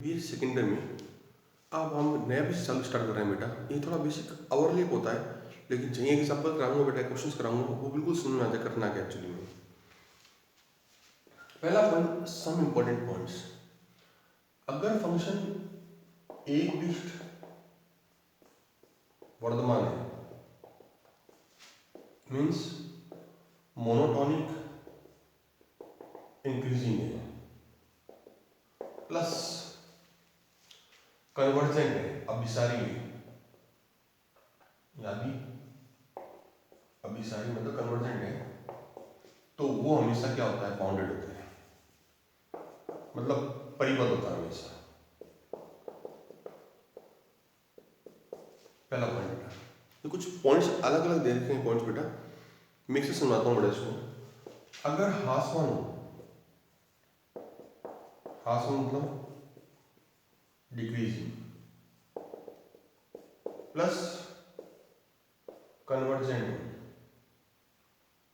ये सेकेंडरी में अब हम नया भी चालू स्टार्ट कर रहे हैं बेटा। ये थोड़ा बेसिक ओवरलैप होता है, लेकिन चाहिए एग्जाम्पल कराऊंगा बेटा, क्वेश्चंस कराऊंगा, वो बिल्कुल समझ में आ जाए करना क्या एक्चुअली में। पहला पॉइंट, सम इंपॉर्टेंट पॉइंट्स। अगर फंक्शन एक डिजिट वर्धमान है, मीन्स मोनोटॉनिक इंक्रीजिंग है, प्लस कन्वर्जेंट है, अभिसारी है, यानी अभिसारी मतलब कन्वर्जेंट है, तो वो हमेशा क्या होता है, बाउंडेड होता है, मतलब परिबद्ध होता है हमेशा। पहला पॉइंट बेटा, तो कुछ पॉइंट्स अलग अलग दे रखे हैं पॉइंट्स बेटा, मैं से समझाता हूँ बेटा इसको। अगर हासवन हो, हासवन मतलब डिक्रीजिंग, प्लस कन्वर्जेंट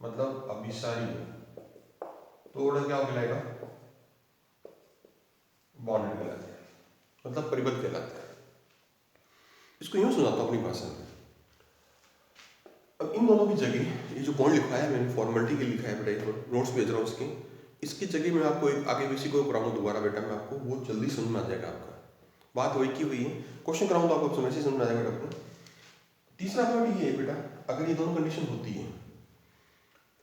मतलब अभिसारी हो, तो वो क्या कहलाएगा, बाउंडेड कहलाता है, मतलब परिबद्ध कहलाता है। इसको यूं सुनाता हूँ अपनी भाषा में। अब इन दोनों की जगह ये जो पॉइंट लिखा है मैंने फॉर्मेलिटी के लिखा है बेटा, नोट्स भेज रहा हूँ इसके, इसकी जगह मैं आपको एक आगे किसी को कराऊंगा दोबारा बेटा, मैं आपको वो जल्दी समझ में आ जाएगा। आपका बात वही की हुई है, क्वेश्चन कराऊँ तो आपको समझ में आ जाएगा बेटा आपको। तीसरा पॉइंट ये है बेटा, अगर ये दोनों कंडीशन होती है,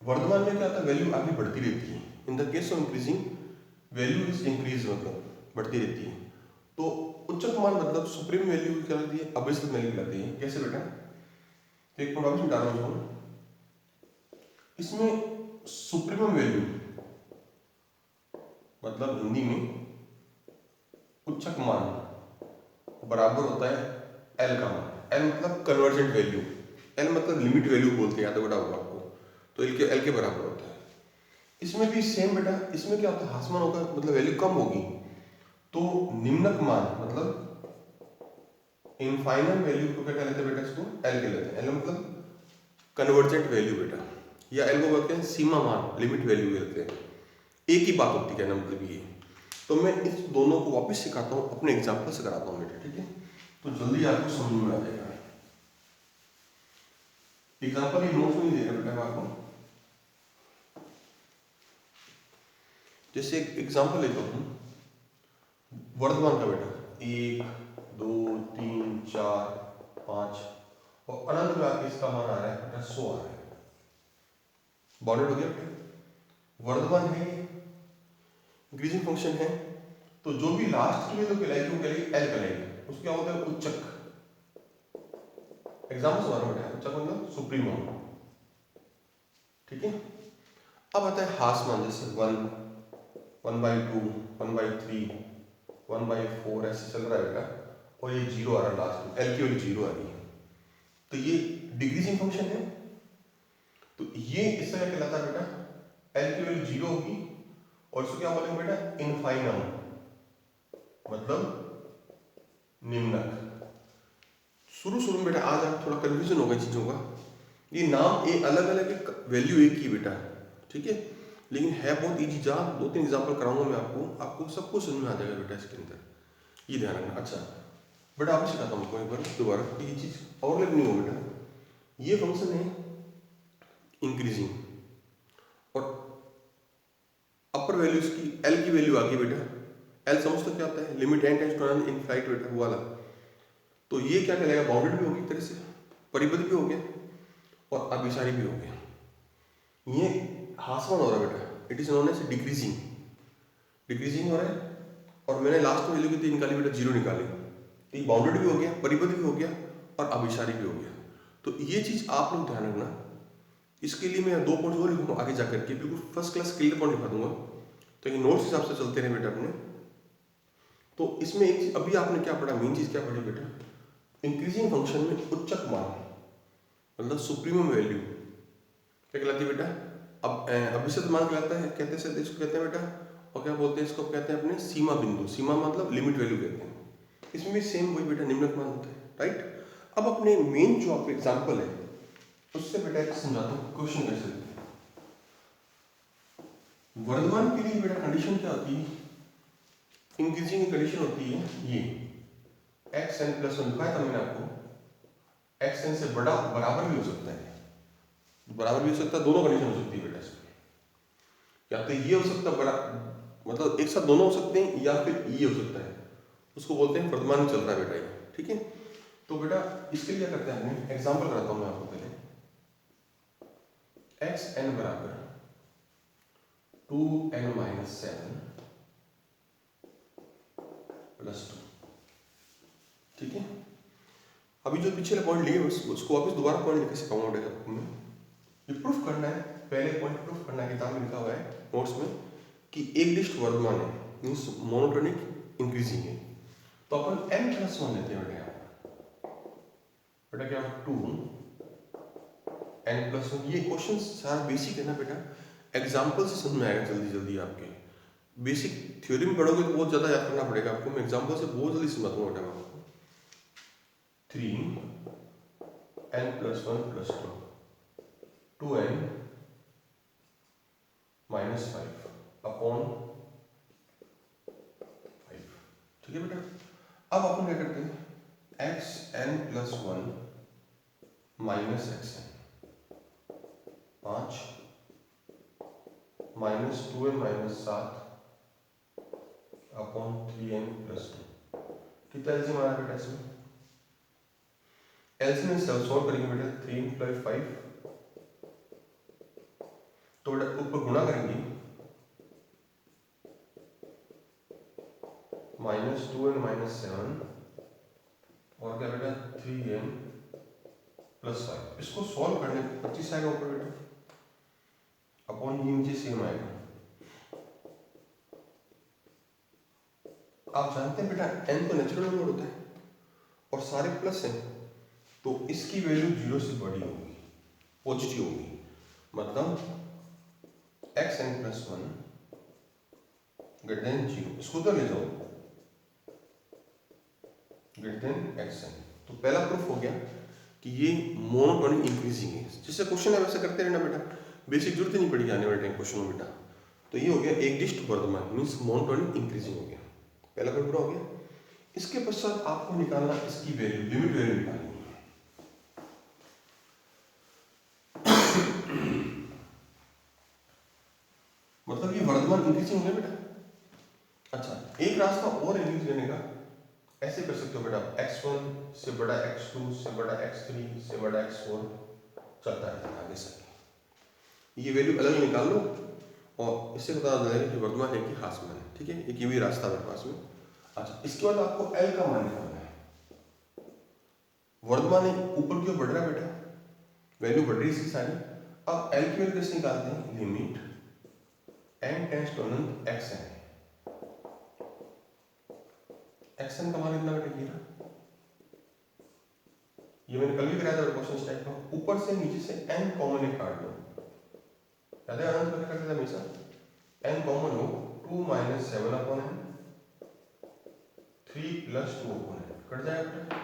वर्तमान में क्या होता है, वैल्यू आगे बढ़ती रहती है। In the case of increasing, value is increase, मतलब बढ़ती रहती है। तो उच्चक मान मतलब सुप्रीम वैल्यू क्या कहलाती है, अभिष्ट वैल्यू कहलाती है। कैसे बेटा, तो एक प्रोडक्ट डाल रहा हूँ इसमें, सुप्रीम वैल्यू मतलब हिंदी में उच्चक मान बराबर होता है एल का मान। एल मतलब कन्वर्जेंट वैल्यू, एल मतलब लिमिट वैल्यू बोलते हैं, याद बेटा होगा आपको, तो एल के बराबर होता है। इसमें भी सेम बेटा, इसमें क्या होता है, हासमान होगा मतलब वैल्यू कम होगी, तो निम्नक मान मतलब इनफाइनल वैल्यू को क्या कहते हैं बेटा, इसको एल कहते हैं। एल मतलब कन्वर्जेंट वैल्यू बेटा, या एल को बोलते हैं सीमा मान, लिमिट वैल्यू कहते हैं। एक ही बात होती है ना, मतलब ये। तो मैं इस दोनों को वापस सिखाता हूँ, अपने एग्जाम्पल से कराता हूँ बेटा, ठीक है, तो जल्दी आपको समझ में आ जाएगा। एग्जाम्पल ये नोट्स में नहीं दे रहा बेटा मैं आपको, जैसे एक एग्जाम्पल लेता हूँ वर्धमान का बेटा, 1 2 3 4 5 और अनंत में आके इसका मान आ रहा है बेटा 100 आ रहा है। बाउंडेड हो गया बेटा, वर्धमान है, इंक्रीजिंग फंक्शन है, तो जो भी लास्ट की वैल्यू कहलाएगी वो कहलाएगी एल कहलाएगी, उसको क्या होता है, उच्चक। एग्जाम्पल सुना रहा बेटा, उच्चक मतलब सुप्रीमो, ठीक है। अब आता है हासमान, जैसे 1 1/2 1/3 1/4 ऐसे चल रहा है बेटा, और ये 0 आ रहा है लास्ट में, एल की वैल्यू 0 आ रही है, तो ये डिक्रीजिंग फंक्शन है। तो ये इससे क्या कहलाता है बेटा, एल की वैल्यू 0 होगी, और इसको क्या बोलेंगे बेटा, इनफाइनम मतलब निम्नक। शुरू में बेटा आज आप थोड़ा कंफ्यूजन होगा इन चीजों का, ये नाम ये अलग अलग, वैल्यू एक ही बेटा, ठीक है, लेकिन है बहुत इजी। जहाँ 2-3 एग्जाम्पल कराऊंगा मैं आपको सब कुछ समझ में आ जाएगा बेटा इसके अंदर, ये ध्यान रखना। अच्छा बेटा आपको सिखाता हूँ एक बार दोबारा, ये चीज ओवरलैप नहीं हो बेटा। ये फंक्शन है इंक्रीजिंग, और अपर वैल्यू इसकी एल की वैल्यू आ गई बेटा, एल समझ तो क्या होता है, limit n tends to n infinite बेटा, वो वाला। तो ये क्या कहलाएगा, बाउंडेड भी होगी एक तरह से, परिबद्ध भी हो गया, और अभिसारी भी हो गया। ये हासमान हो रहा है बेटा, it is known as decreasing, decreasing हो रहा है, और मैंने लास्ट में वैल्यू कितनी निकाली बेटा, 0 निकाली, तो ये बाउंडेड भी हो गया, परिबद्ध भी हो गया, और अभिसारी भी हो गया। तो ये चीज आप लोग ध्यान रखना। इसके लिए मैं 2 पॉइंट और लिखूंगा आगे जाकर के, बिल्कुल फर्स्ट क्लास क्लियर पॉइंट लिखा दूंगा, तो ये नोट्स हिसाब से चलते रहे बेटा अपने। तो इसमें एक चीज अभी आपने क्या पढ़ा, मेन चीज क्या पढ़ी बेटा, इंक्रीजिंग फंक्शन में उच्चक मान मतलब सुप्रीमम वैल्यू क्या कहलाती है बेटा, अब अभिसिद्ध मान कहलाता है, कहते हैं इसको कहते हैं बेटा, और क्या बोलते हैं इसको, कहते हैं अपने सीमा बिंदु, सीमा मतलब लिमिट वैल्यू कहते हैं। इसमें भी सेम वही बेटा निम्नक मान होता है, राइट। अब अपने मेन जो आपका एग्जाम्पल है उससे बेटा एक समझाता हूँ क्वेश्चन कैसे देते हैं। वर्धमान के लिए बेटा कंडीशन क्या होती है, इंक्रीजिंग की कंडीशन होती है ये एक्स एन प्लस 1 दिखाया था मैंने आपको, एक्स एन से बड़ा बराबर भी हो सकता है, बराबर भी हो सकता है, दोनों कंडीशन हो सकती है बेटा इसमें, या तो ये हो सकता है बड़ा, मतलब एक साथ दोनों हो सकते हैं, या फिर ये हो सकता है, उसको बोलते हैं वर्तमान में चल रहा है बेटा ये, ठीक है। तो बेटा इसके लिए क्या करते हैं, हमने एग्जांपल कराता हूं मैं आपको पहले, एक्स एन बराबर 2n माइनस 7 प्लस 2, ठीक है। अभी जो पिछले पॉइंट लिए उसको वापस दोबारा पॉइंट लिख के सिखाऊंगा बेटा आपको मैं, ये प्रूफ करना है, पहले पॉइंट प्रूफ करना है, किताब में लिखा हुआ है नोट्स में कि एक डिस्ट वर्धमान है, मीन्स मोनोटोनिक इंक्रीजिंग है, तो अपन n प्लस 1 लेते हैं बेटा क्या 2 n प्लस 1। ये क्वेश्चन सारा बेसिक है ना बेटा, एग्जाम्पल से समझ में आएगा जल्दी जल्दी आपके, बेसिक थ्योरी में पढ़ोगे तो बहुत ज़्यादा याद करना पड़ेगा आपको, मैं एग्जाम्पल से बहुत जल्दी समझाता हूँ बेटा आपको। 3n plus 1 plus 2 2n minus 5 upon 5, ठीक है बेटा। अब अपन क्या करते हैं, x n plus 1 minus x n 5 minus 2n minus 7 upon 3n plus 2, कितना एलसीएम आया बेटा इसमें, एलसीएम सॉल्व करेंगे बेटा 3 प्लस 5, तो बेटा ऊपर गुणा करेंगे माइनस 2n माइनस 7 और क्या बेटा 3n प्लस 5, इसको सॉल्व करने 25 आएगा ऊपर बेटा, अपॉन ये नीचे सेम आएगा। आप जानते हैं बेटा n तो नेचुरल नंबर होता है और सारे प्लस हैं, तो इसकी वैल्यू 0 से बड़ी होगी, पॉजिटिव होगी, मतलब x n plus 1 greater than 0, इसको तो ले जाओ ग्रेटर देन एक्स एन। तो पहला प्रूफ हो गया कि ये मोनोटोनिक इंक्रीजिंग है, जैसे क्वेश्चन है वैसे करते रहना बेटा, बेसिक जरूरत नहीं पड़ेगी आने वाले टाइम क्वेश्चन में बेटा। तो ये हो गया एक डिस्ट वर्धमान मीन्स मोनोटोनिक इंक्रीजिंग हो गया, पहला पेपर हो गया। इसके पश्चात आपको निकालना इसकी वैल्यू, लिमिट वैल्यू निकालनी है। मतलब ये वर्धमान इंक्रीजिंग हो गया बेटा। अच्छा एक रास्ता और इंक्रीज करने का, ऐसे कर सकते हो बेटा, x1 से बड़ा x2 से बड़ा x3 से बड़ा x4 चलता है आगे से, ये वैल्यू अलग निकाल लो और इससे पता चलेगा कि वर्धमान है कि ह्रासमान है, ठीक है। एक ये भी रास्ता मेरे पास में। अच्छा इसके बाद आपको L का मान निकालना है, वर्धमान है ऊपर की ओर बढ़ रहा है बेटा, वैल्यू बढ़ रही है इसकी सारी। अब L की वैल्यू कैसे निकालते हैं, लिमिट n टेंड्स टू अनंत xn, xn का मान कितना बेटा ये रहा, ये मैंने कल भी कराया था क्वेश्चन टाइप का, ऊपर से नीचे से n कॉमन एक काट लो, याद है अनंत मैंने करते थे हमेशा, n कॉमन हो 2 minus 7 upon n 3 plus 2 upon n, cut जाएगा बेटा।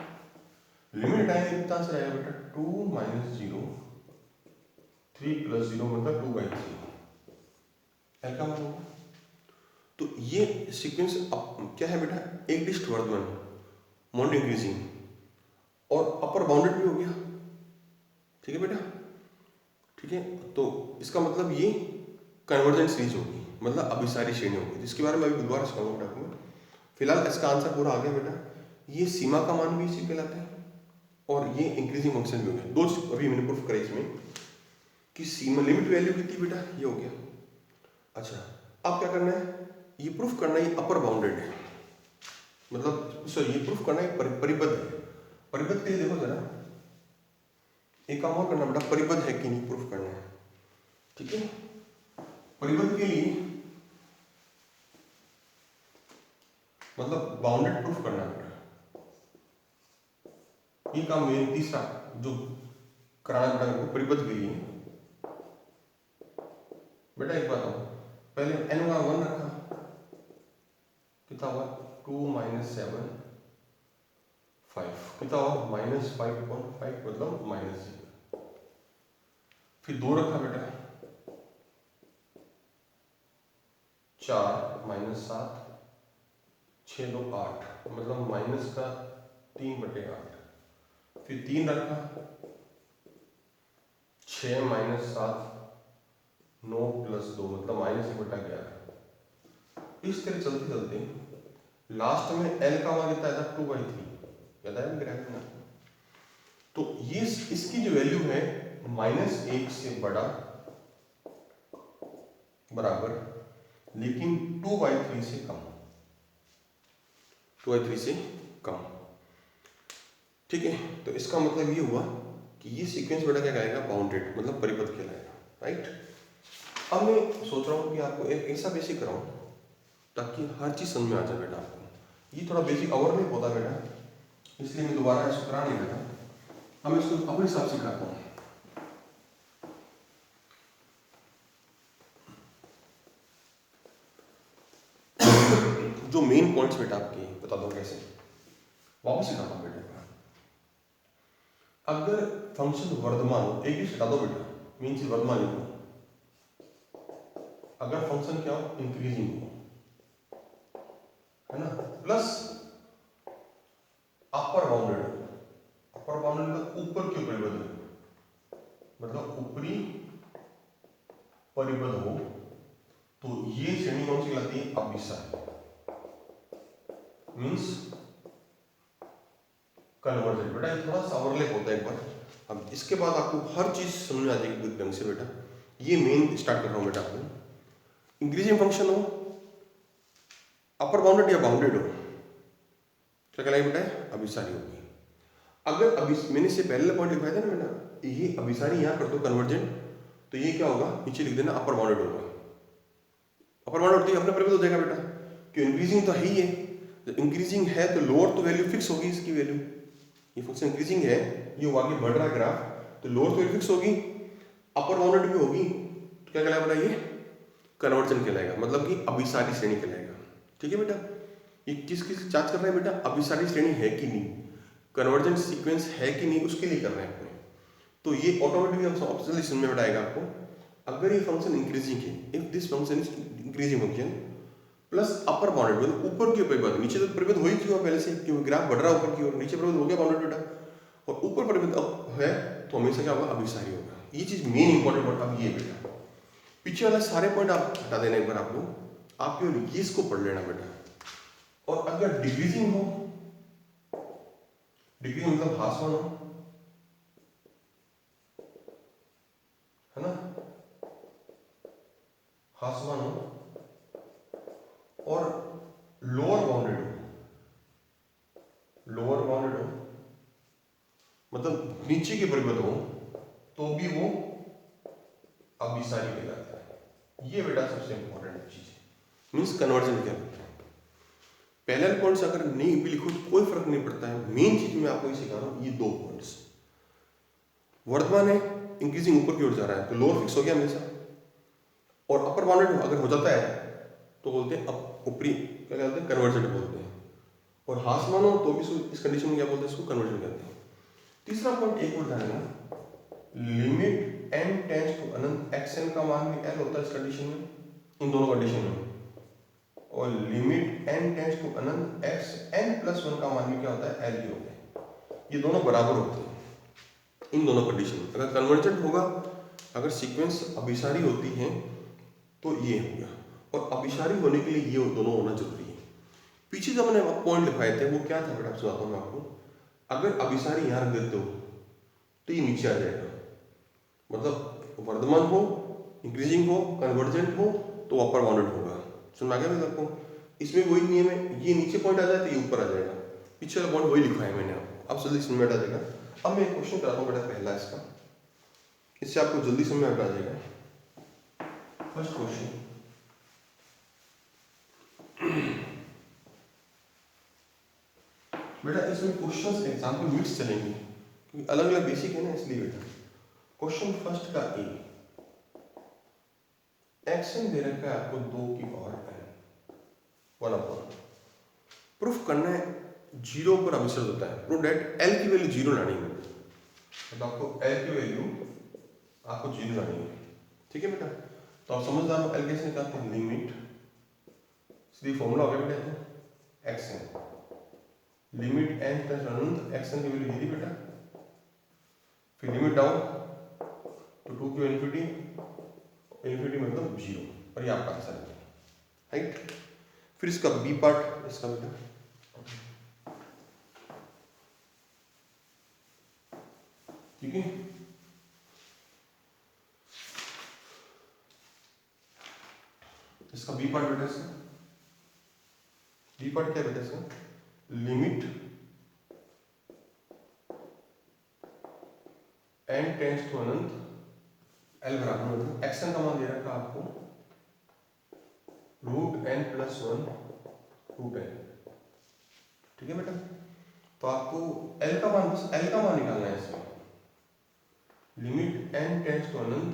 लिमिट टाइम कितना आंसर आएगा बेटा 2 माइनस 0 3 प्लस 0 मतलब 2/3, L का मान होगा। तो ये सीक्वेंस क्या है बेटा, एक डिस्ट वर्धमान मोनो इंक्रीजिंग और अपर बाउंडेड भी हो गया, ठीक है बेटा, ठीक है। तो इसका मतलब ये कन्वर्जेंट सीरीज होगी, मतलब अभिसारी श्रेणी होगी, जिसके बारे में अभी दोबारा सिखाऊंगा बेटा आपको। फिलहाल इसका आंसर पूरा आ गया बेटा, ये सीमा का मान भी इसी कहलाता है और ये इंक्रीजिंग फंक्शन भी हो गया। दो अभी मैंने प्रूफ करा इसमें कि सीमा लिमिट वैल्यू कितनी बेटा, ये हो गया। अच्छा अब क्या करना है, ये प्रूफ करना है अपर बाउंडेड है, मतलब सॉरी ये प्रूफ करना है परिबद्ध है। परिबद्ध के लिए देखो जरा, एक काम और करना बेटा, परिबद्ध है कि नहीं प्रूफ करना है, ठीक है। परिबद्ध के लिए मतलब बाउंडेड प्रूफ करना है बेटा, ये काम मेरे तीसरा जो कराना बेटा मेरे को परिबद्ध के लिए। बेटा एक बात हो, पहले n का 1 रखा, कितना हुआ 2 माइनस 7 5, कितना हुआ माइनस 5/5 मतलब माइनस 0, फिर 2 रखा बेटा 4 माइनस 7 6 2 8, मतलब माइनस का 3/8, फिर 3 रखा, 6 - 7 9 + 2 मतलब -1/11। इस तरह चलते चलते लास्ट में एल का मान कितना था 2/3, याद है ग्राफ में। तो ये इसकी जो वैल्यू है -1 से बड़ा बराबर, लेकिन 2/3 से कम, 2/3 से कम। ठीक है, तो इसका मतलब ये हुआ कि ये सीक्वेंस बेटा क्या कहलाएगा, बाउंडेड, मतलब परिपथ कहलाएगा, राइट। अब मैं सोच रहा हूँ कि आपको एक ऐसा बेसिक कराऊँ ताकि हर चीज़ समझ में आ जाए बेटा आपको। ये थोड़ा बेसिक और नहीं होता बेटा, इसलिए मैं दोबारा इसको करा नहीं बेटा, अब मैं इसको अपने हिसाब से करता हूँ। जो मेन पॉइंट्स बेटा आपके बता दो कैसे, वापस हटाता हूँ बेटा। अगर फंक्शन वर्धमान हो, एक ही हटा दो बेटा, मेन चीज वर्धमान लिखो। अगर फंक्शन क्या हो, इंक्रीजिंग हो, है ना, प्लस अपर बाउंडेड हो, अपर बाउंडेड का ऊपर क्यों परिबद्ध हो, मतलब ऊपरी परिबद्ध हो, तो ये श्रेणी कौन सी कहलाती है, अभिसारी, मीन्स कन्वर्जेंट। बेटा ये थोड़ा सा ओवरलैप होता है एक बार, अब इसके बाद आपको हर चीज समझ में आ जाएगी बुद्ध ढंग से बेटा। ये मेन स्टार्ट कर रहा हूं बेटा आपको। इंक्रीजिंग फंक्शन हो, अपर बाउंडेड या बाउंडेड हो, क्या कहलाएगी बेटा, अभिसारी होगी। अगर मैंने से पहले पॉइंट लिखवाया था ना बेटा, ये अभिसारी यहां कर दो कन्वर्जेंट, तो ये क्या होगा, नीचे लिख देना अपर बाउंडेड होगा। अपर बाउंडेड होती है अपने परिबद्ध हो जाएगा बेटा, क्यों, इंक्रीजिंग तो है ही है। जब इंक्रीजिंग है तो लोअर तो वैल्यू फिक्स होगी इसकी वैल्यू, ये फंक्शन इंक्रीजिंग है, ये आगे बढ़ रहा है ग्राफ, तो लोअर तो फिक्स होगी, अपर बाउंडेड भी होगी, तो क्या कहलाएगा बेटा, ये कन्वर्जन कहलाएगा, मतलब कि अभिसारी श्रेणी कहलाएगा। ठीक है बेटा, ये किसकी जांच कर रहे हैं बेटा, अभिसारी श्रेणी है कि नहीं, कन्वर्जेंट सीक्वेंस है कि नहीं, उसके लिए कर रहे हैं अपने। तो ये ऑटोमेटिकली ऑप्शनल समझ में आएगा आपको। अगर ये फंक्शन इंक्रीजिंग है, if this function is increasing function plus upper bounded, मतलब ऊपर की परिबद्ध, नीचे तो परिबद्ध हो ही क्यों पहले से, क्योंकि ग्राफ बढ़ रहा है ऊपर की ओर, नीचे परिबद्ध हो गया बाउंडेड बेटा, और ऊपर परिबद्ध अब है तो हमेशा क्या होगा, अभिसारी होगा। ये चीज मेन इंपॉर्टेंट पॉइंट अब ये बेटा, पीछे वाला सारे पॉइंट आप हटा देना एक बार आपको, आप केवल ये इसको पढ़ लेना बेटा। और अगर डिक्रीजिंग हो, डिक्रीजिंग मतलब ह्रासमान हो, है ना, ह्रासमान हो, और लोअर बाउंडेड हो, लोअर बाउंडेड हो मतलब नीचे के परिबद्ध हो, तो भी वो अभिसारी कहलाता है। ये बेटा सबसे इंपॉर्टेंट चीज है, मीन्स कन्वर्जन क्या होता है। पहले पॉइंट्स अगर नहीं भी लिखो तो कोई फर्क नहीं पड़ता है, मेन चीज मैं आपको ये सिखा रहा हूं, ये दो पॉइंट्स। वर्तमान है, इंक्रीजिंग ऊपर की ओर जा रहा है, तो लोअर फिक्स हो गया हमेशा, और अपर बाउंडेड अगर हो जाता है तो बोलते हैं ऊपरी, क्या कहते हैं, कन्वर्जेंट बोलते हैं, और ह्रासमान हो तो भी इस कंडीशन में क्या बोलते हैं, इसको कन्वर्जन कहते हैं। तीसरा पॉइंट एक और ध्यान देना, लिमिट n टेंड्स टू अनंत, xn का मान भी l होता है इस कंडीशन में, इन दोनों कंडीशन में, और लिमिट n टेंड्स टू अनंत xn+1 का मान भी क्या होता है, l ही होता है। ये दोनों बराबर होते हैं इन दोनों कंडीशन में। अगर कन्वर्जेंट होगा, अगर सीक्वेंस अभिसारी होती है तो ये हो गया, और अभिसारी होने के लिए ये दोनों होना जरूरी है। पीछे जब मैंने पॉइंट लिखाए थे वो क्या था बेटा, सुनाता हूँ मैं आपको। अगर अभिसारी यहाँ रख देते हो तो ये नीचे आ जाएगा, मतलब वर्धमान हो, इंक्रीजिंग हो, कन्वर्जेंट हो तो अपर बाउंडेड होगा। समझ आ गया मैं आपको, इसमें वही नियम है, ये नीचे पॉइंट आ जाए तो ये ऊपर आ जाएगा, पीछे वाला पॉइंट वही लिखा है मैंने आपको, अब जल्दी समझ में आ जाएगा। अब मैं क्वेश्चन कराता हूँ बेटा पहला इसका, इससे आपको जल्दी समझ में आ जाएगा। फर्स्ट क्वेश्चन, बेटा इसमें क्वेश्चंस एग्जांपल मिक्स चलेंगे क्योंकि अलग अलग बेसिक है ना, इसलिए बेटा। क्वेश्चन फर्स्ट का ए, एक्शन दे रखा है आपको 2 की पावर n 1/, प्रूफ करना है 0 पर अभिसरित होता है, प्रूफ दैट l की वैल्यू 0 लानी है, तो आपको l की वैल्यू आपको 0 लानी है। ठीक है बेटा, तो आप समझदार हो, l कैसे निकालते हैं, लिमिट, सीधी फॉर्मूला हो गया बेटा, X N, limit N plus अनंत एक्स एन की वैल्यू ये थी बेटा, फिर लिमिट डाउन तो 2 की इन्फिनिटी, इन्फिनिटी मतलब 0, और ये आपका आंसर है, राइट। फिर इसका बी पार्ट, इसका बेटा ठीक है, इसका बी पार्ट बेटा, इसका बी पार्ट क्या है बेटा, इसका लिमिट एन टेंड्स टू अनंत एल बराबर मतलब एक्स एन का मान दे रखा आपको root N plus 1 root n, ठीक है बेटा। तो आपको एल का मान, बस एल का मान निकालना है इसमें, लिमिट एन टेंड्स टू अनंत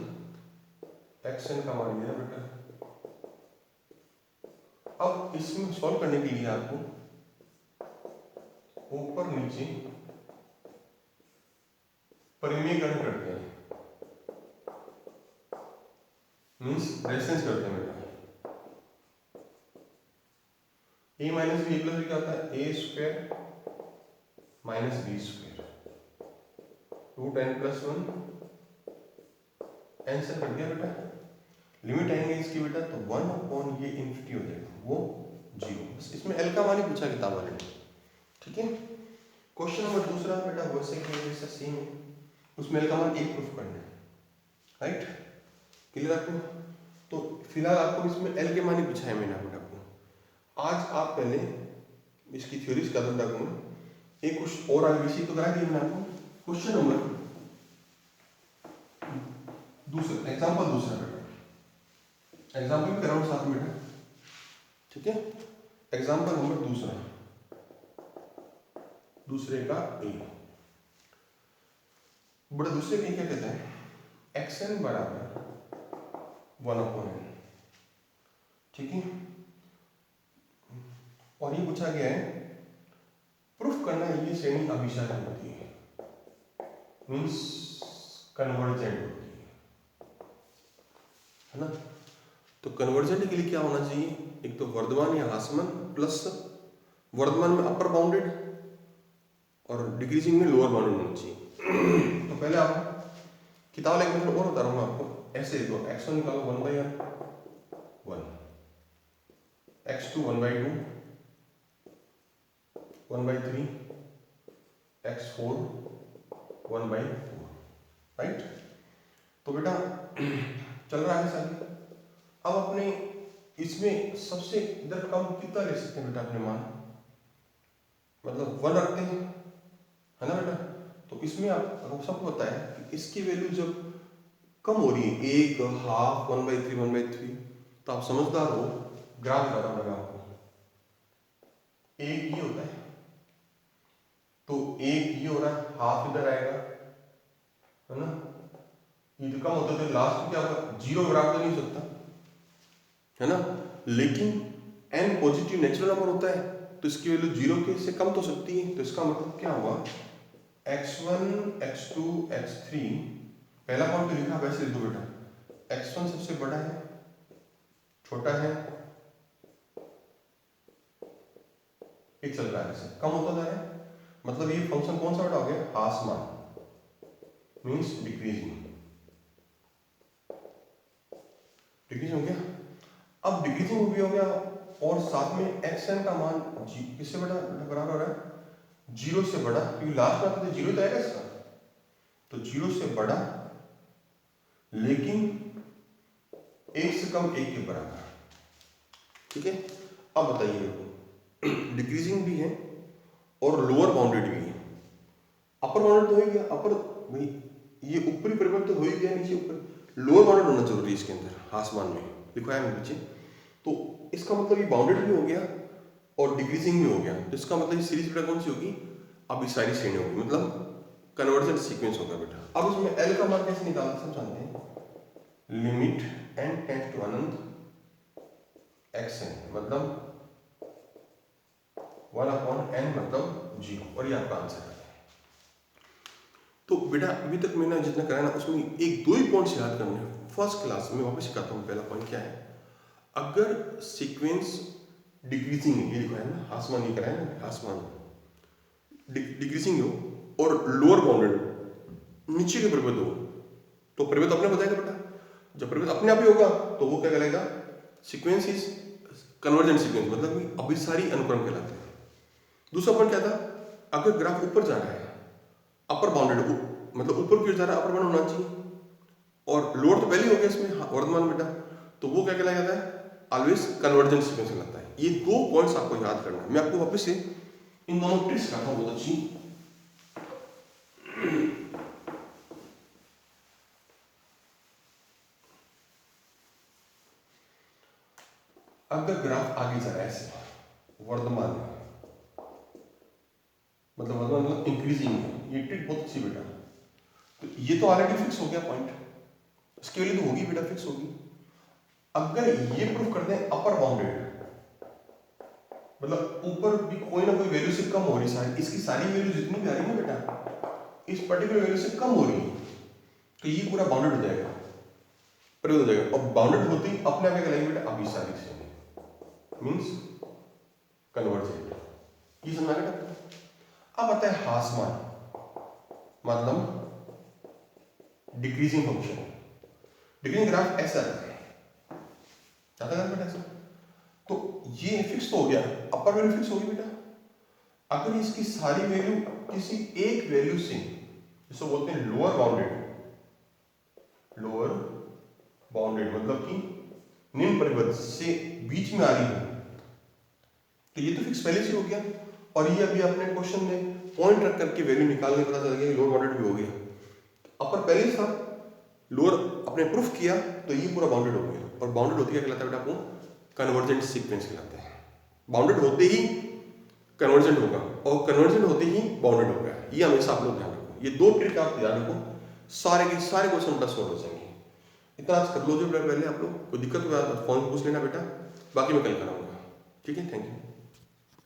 एक्स एन का मान दिया बेटा। अब इसमें सॉल्व करने के लिए आपको ऊपर नीचे परिमेयकरण करते हैं, मीन्स रेफरेंस करते हैं बेटा। A minus B plus B क्या होता है, A square minus B square root N plus 1 N से कर दिया बेटा। लिमिट आएंगे इसकी बेटा तो 1 अपॉन ये इन्फिनिटी हो जाएगा, वो 0। बस इसमें एल का मान ही पूछा किताब वाले ने, ठीक है। क्वेश्चन नंबर दूसरा बेटा वैसे ही जैसा सेम है, उसमें एल का मान 1 प्रूफ करना है, राइट, क्लियर आपको। तो फिलहाल आपको इसमें एल के मान ही पूछा है मैंने आपको। आज आप पहले इसकी थ्योरीज कर दूंगा, एक कुछ और आगे बेसिक तो करा दिया मैंने आपको। क्वेश्चन नंबर दूसरा, एग्जांपल दूसरा बेटा, एग्जांपल भी कराऊं साथ में बेटा, ठीक है। एग्जांपल नंबर दूसरा, दूसरे का ए बड़ा, दूसरे का क्या कहता है, एक्स एन बराबर 1 अपॉन एन, ठीक है। और ये पूछा गया है प्रूफ करना है ये श्रेणी अभिसारी होती है, मीन्स कन्वर्जेंट होती है ना। तो कन्वर्जेंट के लिए क्या होना चाहिए, एक तो वर्धमान या ह्रासमान प्लस वर्धमान में अपर बाउंडेड और डिक्रीजिंग में लोअर बाउंडेड होना चाहिए। तो पहले आप किताब एक मतलब और बता रहा हूँ आपको, ऐसे दो x1 निकालो 1/1, x2 1/2, 1/3, x4 1/4, राइट। तो बेटा चल रहा है साथ। अब अपने इसमें सबसे इधर कम कितना ले सकते हैं बेटा अपने मान, मतलब 1 रखते हैं, है ना बेटा। तो इसमें आप सबको पता है कि इसकी वैल्यू जब कम हो रही है, 1, हाफ, 1/3, 1/3, तो आप समझदार हो, ग्राफ बता रहा आपको, एक ये होता है तो एक ये हो रहा है, हाफ इधर आएगा, है ना। ये तो कम होता है तो लास्ट में क्या होगा, 0 ग्राफ तो नहीं हो सकता, है ना। लेकिन n पॉजिटिव नेचुरल नंबर होता है तो इसकी वैल्यू 0 के से कम तो सकती है। तो इसका मतलब क्या हुआ, x1 x2 x3, पहला पॉइंट तो लिखा वैसे लिख दो बेटा, x1 सबसे बड़ा है, छोटा है, एक चल रहा है, ऐसे कम होता जा रहा है, मतलब ये फंक्शन कौन सा बेटा हो गया, आसमान, मीन्स डिक्रीजिंग, डिक्रीजिंग हो गया। अब डिक्रीजिंग भी हो गया और साथ में xn का मान किससे बड़ा बराबर हो रहा है, 0 से बड़ा, क्योंकि लास्ट में तो 0 ही आएगा इसका, तो 0 से बड़ा लेकिन 1 से कम 1 के बराबर, ठीक है। अब बताइए देखो, डिक्रीजिंग भी है और लोअर बाउंडेड भी है, अपर बाउंडेड तो हो ही गया, अपर भाई ये ऊपरी परिवर्तन तो हो ही गया, नीचे ऊपर, लोअर बाउंडेड होना जरूरी है इसके अंदर, आसमान में लिखवाया है नीचे। तो इसका मतलब ये बाउंडेड भी हो गया और डिक्रीजिंग भी हो गया, तो इसका मतलब ये सीरीज बेटा कौन सी होगी, अब ये सारी श्रेणी होगी, मतलब कन्वर्जेंट सीक्वेंस होगा बेटा। अब इसमें एल का मान कैसे निकालना सब जानते हैं, लिमिट n टेंड्स टू अनंत xn मतलब 1 अपॉन n मतलब 0, और ये आपका आंसर है। तो बेटा अभी तक मैंने जितना कराया ना उसमें एक दो ही पॉइंट्स याद करने हैं, फर्स्ट क्लास में वापस सिखाता हूँ। पहला पॉइंट क्या है, अगर सीक्वेंस डिक्रीजिंग है, ये लिखा है ना, आसमान ये करा है ना, आसमान डिक्रीजिंग हो और लोअर बाउंडेड नीचे के परिवर्त हो, तो परिवर्त अपने बताएगा बेटा। जब परिवर्त अपने आप ही होगा तो वो क्या कहलाएगा, सीक्वेंस इज कन्वर्जेंट सीक्वेंस, मतलब कि अभिसारी अनुक्रम कहलाते हैं। दूसरा पॉइंट क्या था, अगर ग्राफ ऊपर जा रहा है, अपर बाउंडेड मतलब ऊपर क्यों जा रहा है, अपर बाउंड होना चाहिए, और लोअर तो पहले हो गया इसमें वर्तमान बेटा, तो वो क्या कहलाया जाता है, ऑलवेज कन्वर्जेंट सीक्वेंस कहलाता है। ये दो पॉइंट्स आपको याद करना है। मैं आपको वापस से इन दोनों ट्रिक्स करता हूँ बहुत अच्छी। अगर ग्राफ आगे जा रहा है ऐसे, वर्तमान मतलब इंक्रीजिंग है, ये ट्रिक बहुत अच्छी बेटा। तो ये तो ऑलरेडी फिक्स हो गया पॉइंट, इसके लिए तो होगी बेटा, फिक्स होगी। अगर ये प्रूफ करते हैं अपर बाउंडेड, मतलब ऊपर भी कोई ना कोई वैल्यू से कम हो रही है, इसकी सारी वैल्यू जितनी भी आ रही है ना बेटा, इस पर्टिकुलर वैल्यू से कम हो रही है, तो ये पूरा बाउंडेड हो जाएगा, परिवर्त हो जाएगा। और बाउंडेड होते ही अपने आप क्या कहलाएंगे बेटा, अभिसारी श्रेणी, मींस कन्वर्जेंट। ये समझा बेटा। अब आता है ह्रासमान, मतलब डिक्रीजिंग फंक्शन। डिक्रीजिंग ग्राफ ऐसा है, आता है बेटा ऐसा, तो ये फिक्स तो हो गया, अपर वैल्यू फिक्स होगी बेटा। अगर इसकी सारी वैल्यू किसी एक वैल्यू से, जिसको बोलते हैं लोअर बाउंडेड, लोअर बाउंडेड मतलब कि निम्न परिवर्त से बीच में आ रही है, तो ये तो फिक्स पहले से हो गया। और ये अभी अपने क्वेश्चन में पॉइंट रख करके वैल्यू निकालने पता चल गया लोअर बाउंडेड भी हो गया। अपर पहले था, लोअर अपने प्रूफ किया, तो ये पूरा बाउंडेड हो गया। और बाउंडेड होते क्या कहलाता है बेटा, आपको कन्वर्जेंट सीक्वेंस कहलाते हैं। बाउंडेड होते ही कन्वर्जेंट होगा और कन्वर्जेंट होते ही बाउंडेड होगा। ये हमेशा आप लोग ध्यान रखो, ये दो ट्रिक आप ध्यान रखो, सारे के सारे क्वेश्चन बेटा सॉल्व हो जाएंगे। इतना आज कर लो जो पहले आप लोग, कोई दिक्कत हुआ तो फोन पूछ लेना बेटा, बाकी मैं कल कराऊंगा। ठीक है, थैंक यू।